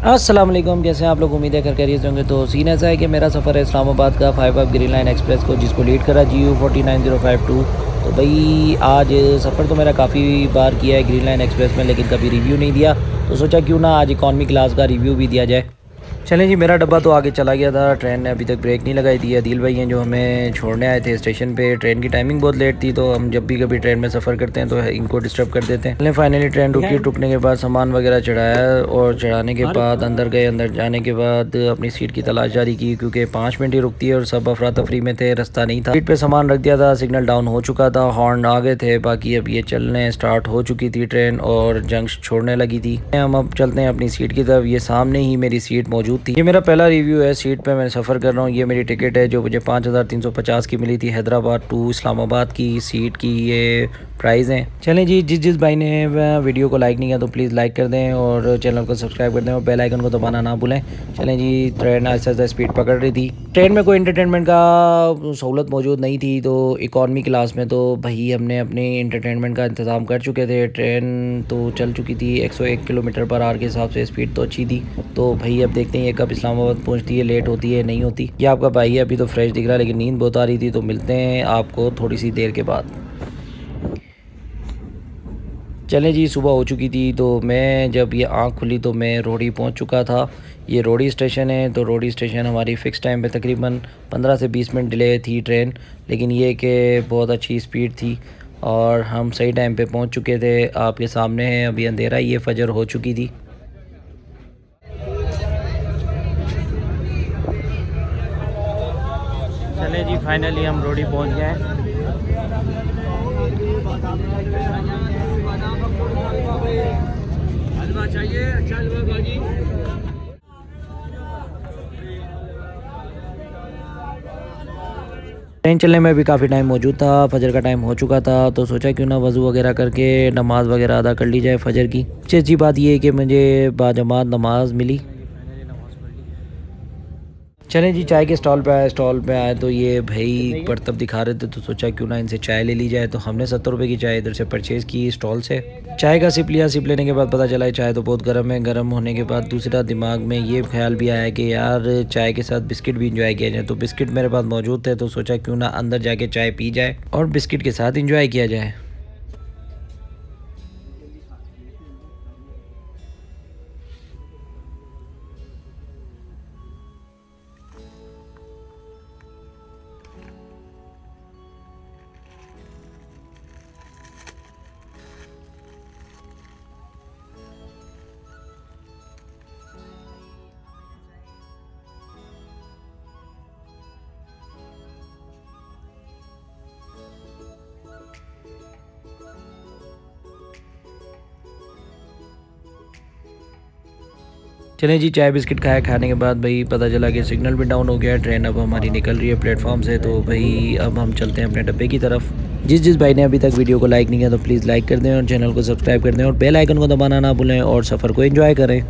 अस्सलाम वालेकुम, कैसे हैं आप लोग? उम्मीद है कर खैरियत से होंगे। तो सीन ऐसा है कि मेरा सफ़र है इस्लामाबाद का 5 अप ग्रीन लाइन एक्सप्रेस को, जिसको लीड करा GU 49052। तो भाई आज सफ़र तो मेरा काफ़ी बार किया है ग्रीन लाइन एक्सप्रेस में, लेकिन कभी रिव्यू नहीं दिया। तो सोचा क्यों ना आज इकॉनमी क्लास का रिव्यू भी दिया जाए। चलें जी, मेरा डब्बा तो आगे चला गया था। ट्रेन ने अभी तक ब्रेक नहीं लगाई थी। अदील भाई हैं जो हमें छोड़ने आए थे स्टेशन पे। ट्रेन की टाइमिंग बहुत लेट थी, तो हम जब भी कभी ट्रेन में सफ़र करते हैं तो इनको डिस्टर्ब कर देते हैं। हमने फाइनली ट्रेन रुकी। रुकने के बाद सामान वगैरह चढ़ाया और चढ़ाने के बाद अंदर गए। अंदर जाने के बाद अपनी सीट की तलाश जारी की, क्योंकि 5 मिनट ही रुकती है और सब अफरा तफरी में थे, रास्ता नहीं था। सीट पे सामान रख दिया था, सिग्नल डाउन हो चुका था, हॉर्न आ गए थे। बाकी अब ये चलने स्टार्ट हो चुकी थी ट्रेन और जंक्शन छोड़ने लगी थी। हम अब चलते हैं अपनी सीट की तरफ। ये सामने ही मेरी सीट मौजूद थी। ये मेरा पहला रिव्यू है सीट पे मैं सफ़र कर रहा हूँ। ये मेरी टिकट है जो मुझे 5350 की मिली थी, हैदराबाद टू इस्लामाबाद की सीट की ये प्राइस हैं। चलें जी, जिस भाई ने वीडियो को लाइक नहीं किया तो प्लीज़ लाइक कर दें और चैनल को सब्सक्राइब कर दें और बेल आइकन को दबाना ना भूलें। चलें जी, ट्रेन आहिस्ता आहिस्ता स्पीड पकड़ रही थी। ट्रेन में कोई एंटरटेनमेंट का सहूलत मौजूद नहीं थी, तो इकॉनमी क्लास में तो भाई हमने अपने एंटरटेनमेंट का इंतज़ाम कर चुके थे। ट्रेन तो चल चुकी थी 101 किलोमीटर पर आवर के हिसाब से, स्पीड तो अच्छी थी। तो भाई अब देखते हैं ये कब इस्लामाबाद पहुंचती है, लेट होती है नहीं होती। ये आपका भाई है, अभी तो फ्रेश दिख रहा है लेकिन नींद बहुत आ रही थी। तो मिलते हैं आपको थोड़ी सी देर के बाद। चलें जी, सुबह हो चुकी थी। तो मैं जब ये आँख खुली तो मैं रोहड़ी पहुंच चुका था। ये रोहड़ी स्टेशन है। तो रोहड़ी स्टेशन हमारी फ़िक्स टाइम पे तकरीबन 15 से 20 मिनट डिले थी ट्रेन, लेकिन ये कि बहुत अच्छी स्पीड थी और हम सही टाइम पे पहुंच चुके थे। आपके सामने है, अभी अंधेरा ही, ये फजर हो चुकी थी। चलें जी, फाइनली हम रोहड़ी पहुंच गए हैं। हलवा चाहिए? अच्छा हलवा भाजी। ट्रेन चलने में भी काफ़ी टाइम मौजूद था। फजर का टाइम हो चुका था, तो सोचा क्यों ना वज़ू वगैरह करके नमाज़ वगैरह अदा कर ली जाए फजर की। सबसे अच्छी बात यह है कि मुझे बाजमात नमाज मिली। चलें जी, चाय के स्टॉल पे आए। स्टॉल पे आए तो ये भाई बर्तब दिखा रहे थे, तो सोचा क्यों ना इनसे चाय ले ली जाए। तो हमने 70 रुपये की चाय इधर से परचेज़ की स्टॉल से। चाय का सिप लिया। सिप लेने के बाद पता चला है चाय तो बहुत गर्म है। गर्म होने के बाद दूसरा दिमाग में ये ख्याल भी आया कि यार चाय के साथ बिस्किट भी इंजॉय किया जाए। तो बिस्किट मेरे पास मौजूद थे, तो सोचा क्यों ना अंदर जाके चाय पी जाए और बिस्किट के साथ इंजॉय किया जाए। चलें जी, चाय बिस्किट खाया। खाने के बाद भाई पता चला कि सिग्नल भी डाउन हो गया है। ट्रेन अब हमारी निकल रही है प्लेटफॉर्म से। तो भाई अब हम चलते हैं अपने डब्बे की तरफ। जिस भाई ने अभी तक वीडियो को लाइक नहीं किया तो प्लीज़ लाइक कर दें और चैनल को सब्सक्राइब कर दें और बेल आइकन को दबाना ना भूलें और सफ़र को एंजॉय करें।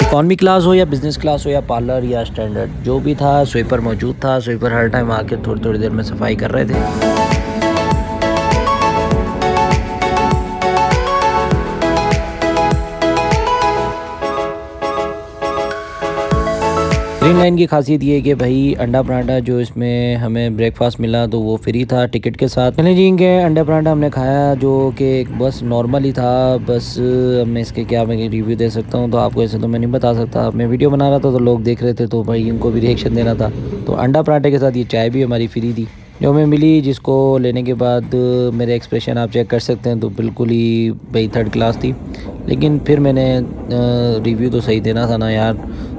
इकॉनमी क्लास हो या बिज़नेस क्लास हो या पार्लर या स्टैंडर्ड, जो भी था स्वीपर मौजूद था। स्वीपर हर टाइम आके थोड़ी थोड़ी देर में सफाई कर रहे थे। ग्रीन लाइन की खासियत ये है कि भाई अंडा पराठा जो इसमें हमें ब्रेकफास्ट मिला तो वो फ्री था टिकट के साथ। चलें जी, इनके अंडा पराठा हमने खाया जो कि बस नॉर्मल ही था। बस अब मैं इसके क्या मैं रिव्यू दे सकता हूँ, तो आपको ऐसे तो मैं नहीं बता सकता। मैं वीडियो बना रहा था तो लोग देख रहे थे, तो भाई इनको भी रिएक्शन देना था। तो अंडा पराठे के साथ ये चाय भी हमारी फ्री थी जो हमें मिली, जिसको लेने के बाद मेरे एक्सप्रेशन आप चेक कर सकते हैं, तो बिल्कुल ही भाई थर्ड क्लास थी। लेकिन फिर मैंने रिव्यू तो सही देना था ना यार,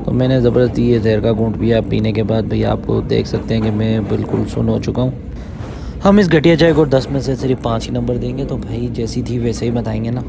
तो मैंने ज़बरदस्ती ये जहर का घूंट पिया। पीने के बाद भैया आप देख सकते हैं कि मैं बिल्कुल सुन हो चुका हूँ। हम इस घटिया चाय को 10 में से सिर्फ 5 ही नंबर देंगे, तो भाई जैसी थी वैसे ही बताएंगे ना।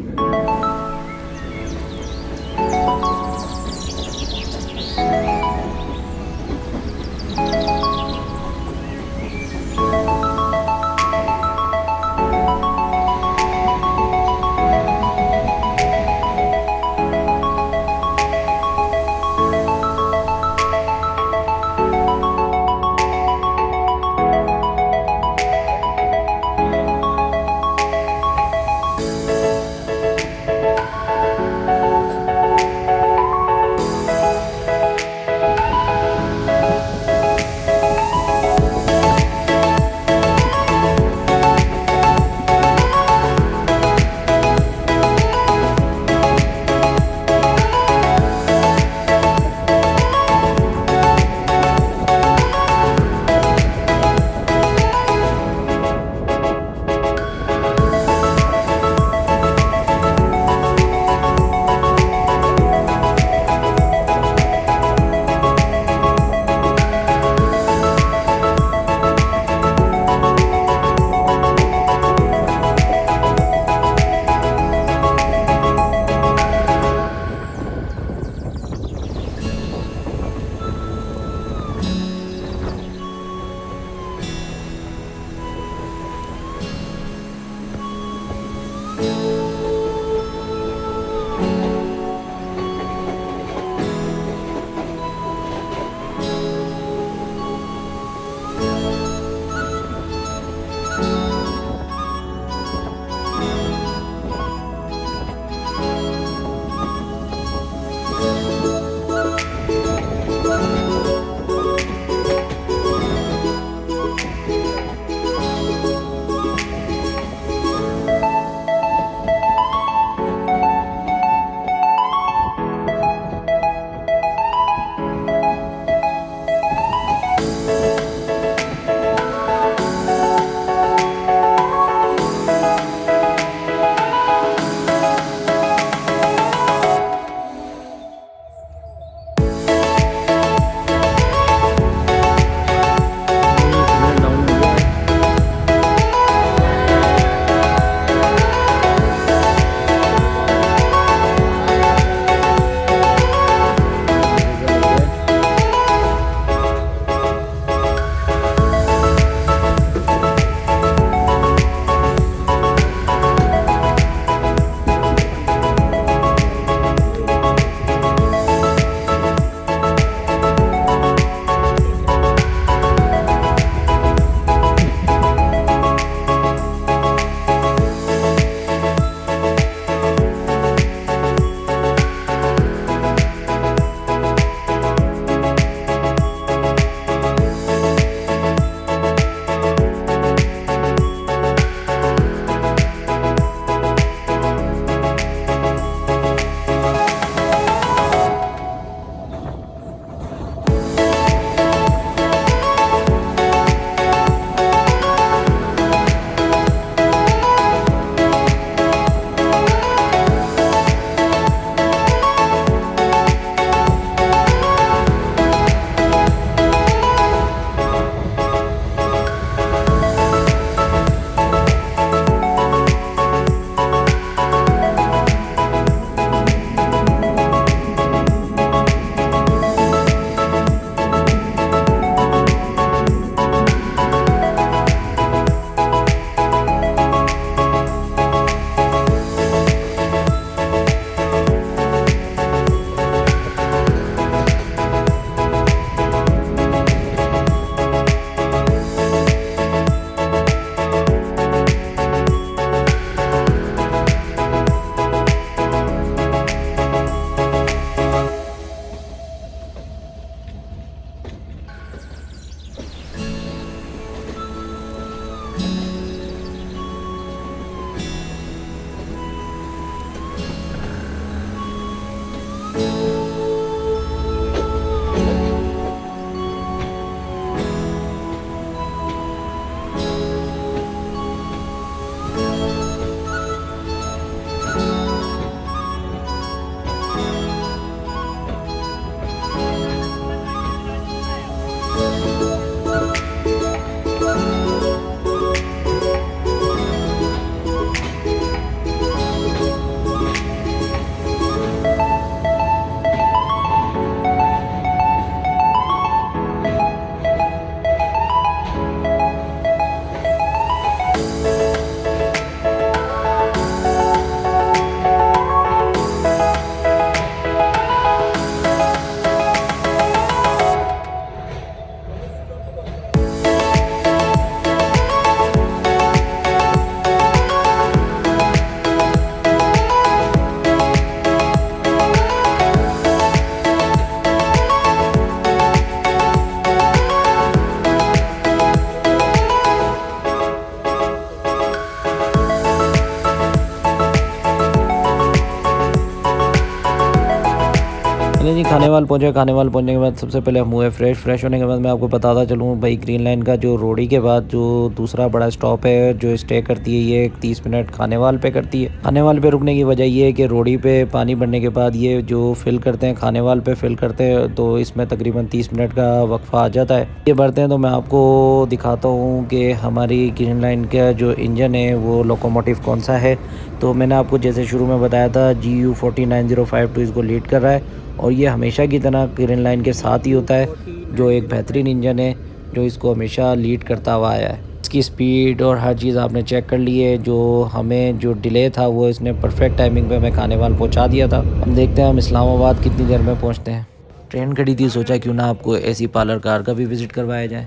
चलिए जी, खानेवाल पहुँचे। खानेवाल पहुँचने के बाद सबसे पहले हम हुए फ्रेश होने के बाद मैं आपको बताता चलूँ भाई, ग्रीन लाइन का जो रोडी के बाद जो दूसरा बड़ा स्टॉप है जो स्टे करती है, ये 30 मिनट खानेवाल पे करती है। खानेवाल पे रुकने की वजह ये है कि रोडी पे पानी भरने के बाद ये जो फिल करते हैं, खानेवाल पे फिल करते हैं, तो इसमें तकरीबन 30 मिनट का वक्फा आ जाता है। ये भरते हैं तो मैं आपको दिखाता हूँ कि हमारी ग्रीन लाइन का जो इंजन है वो लोकोमोटिव कौन सा है। तो मैंने आपको जैसे शुरू में बताया था, GU49052 इसको लीड कर रहा है और ये हमेशा की तरह ग्रीन लाइन के साथ ही होता है, जो एक बेहतरीन इंजन है जो इसको हमेशा लीड करता हुआ आया है। इसकी स्पीड और हर चीज़ आपने चेक कर ली है। जो हमें जो डिले था वो इसने परफेक्ट टाइमिंग पे हमें खानेवाल पहुंचा दिया था। हम देखते हैं हम इस्लामाबाद कितनी देर में पहुंचते हैं। ट्रेन खड़ी थी, सोचा क्यों ना आपको ऐसी पार्लर कार का भी विज़िट करवाया जाए।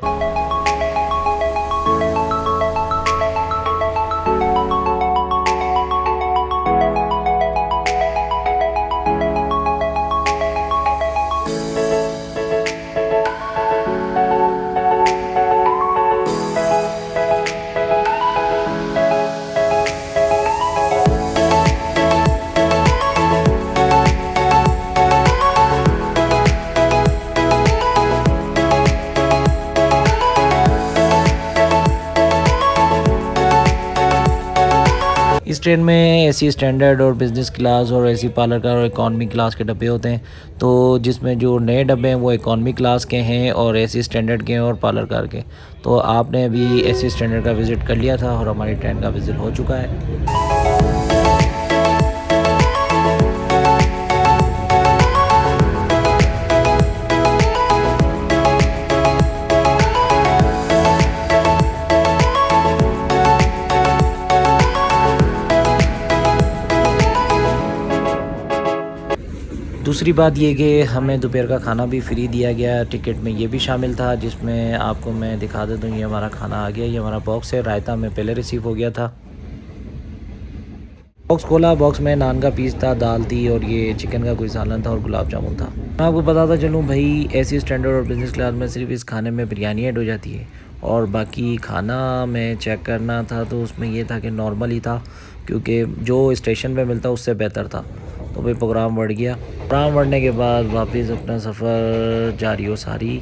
इस ट्रेन में एसी स्टैंडर्ड और बिज़नेस क्लास और एसी पार्लर कार और इकॉनमी क्लास के डब्बे होते हैं। तो जिसमें जो नए डब्बे हैं वो इकॉनमी क्लास के हैं और एसी स्टैंडर्ड के हैं और पार्लर कार के। तो आपने अभी एसी स्टैंडर्ड का विज़िट कर लिया था और हमारी ट्रेन का विज़िट हो चुका है। दूसरी बात ये कि हमें दोपहर का खाना भी फ्री दिया गया। टिकट में ये भी शामिल था, जिसमें आपको मैं दिखा देता हूँ। ये हमारा खाना आ गया, ये हमारा बॉक्स है। रायता में पहले रिसीव हो गया था। बॉक्स खोला, बॉक्स में नान का पीस था, दाल थी और ये चिकन का कोई सालन था और गुलाब जामुन था। मैं आपको बताता चलूँ भाई, एसी स्टैंडर्ड और बिज़नेस क्लास में सिर्फ इस खाने में बिरयानी ऐड हो जाती है और बाकी खाना में चेक करना था तो उसमें ये था कि नॉर्मल ही था, क्योंकि जो स्टेशन पे मिलता उससे बेहतर था। तो भाई प्रोग्राम बढ़ गया। प्रोग्राम बढ़ने के बाद वापस अपना सफ़र जारी हो सारी।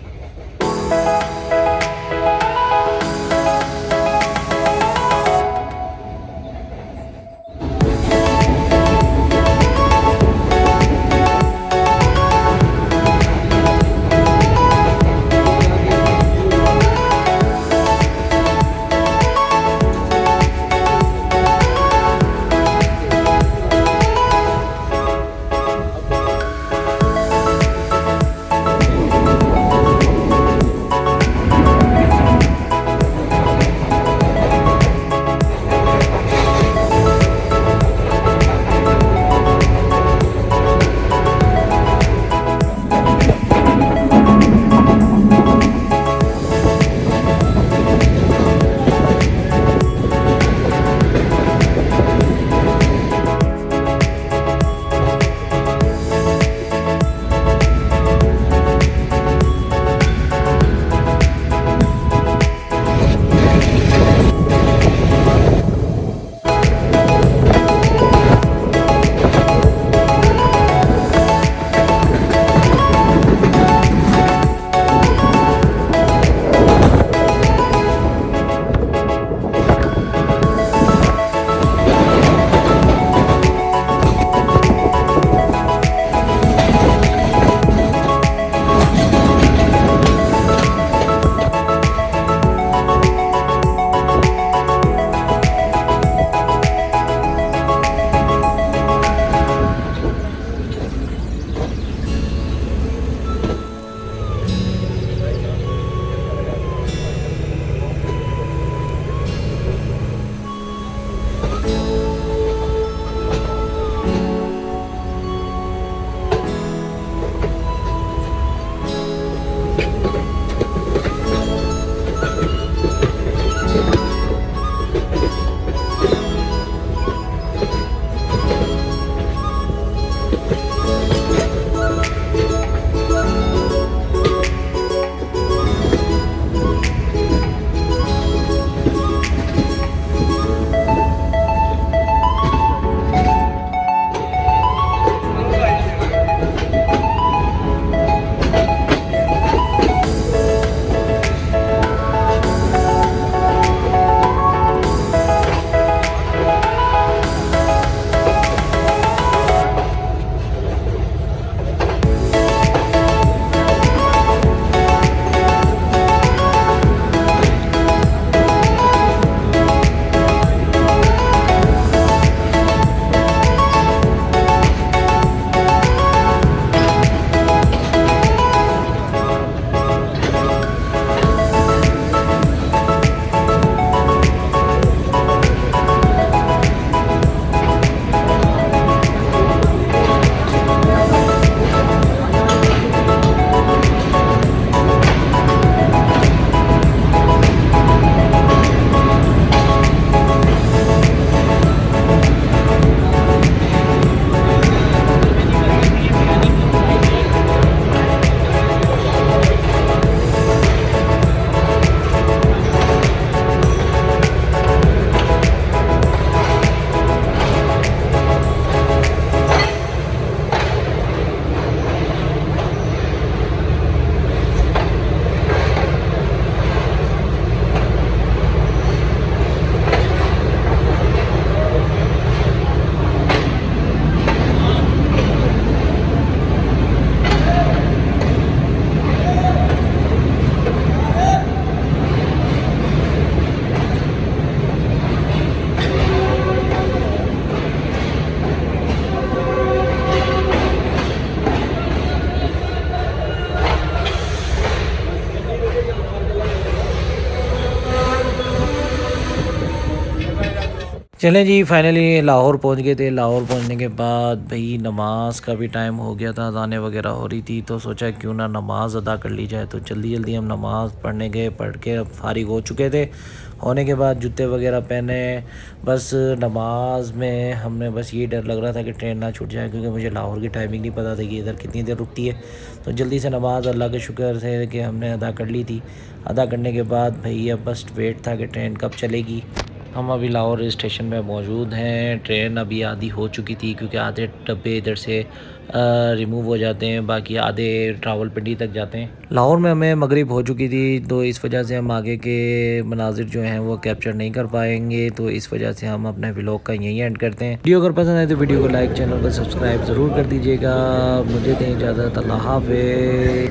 चलें जी, फाइनली लाहौर पहुंच गए थे। लाहौर पहुंचने के बाद भाई नमाज का भी टाइम हो गया था, अज़ानें वगैरह हो रही थी, तो सोचा क्यों ना नमाज अदा कर ली जाए। तो जल्दी जल्दी हम नमाज पढ़ने गए, पढ़ के अब फारिग हो चुके थे। होने के बाद जूते वगैरह पहने, बस नमाज में हमने बस ये डर लग रहा था कि ट्रेन ना छूट जाए, क्योंकि मुझे लाहौर की टाइमिंग नहीं पता था कि इधर कितनी देर रुकती है। तो जल्दी से नमाज अल्लाह के शुक्र से कि हमने अदा कर ली थी। अदा करने के बाद भाई अब बस वेट था कि ट्रेन कब चलेगी। हम अभी लाहौर स्टेशन में मौजूद हैं। ट्रेन अभी आधी हो चुकी थी, क्योंकि आधे डब्बे इधर से रिमूव हो जाते हैं, बाकी आधे रावलपिंडी तक जाते हैं। लाहौर में हमें मगरिब हो चुकी थी, तो इस वजह से हम आगे के मनाजिर जो हैं वो कैप्चर नहीं कर पाएंगे। तो इस वजह से हम अपने व्लॉग का यहीं एंड करते हैं। वीडियो अगर पसंद आए तो वीडियो को लाइक, चैनल को सब्सक्राइब ज़रूर कर दीजिएगा। मुझे दें इजाज़त, अल्लाह हाफ़िज़।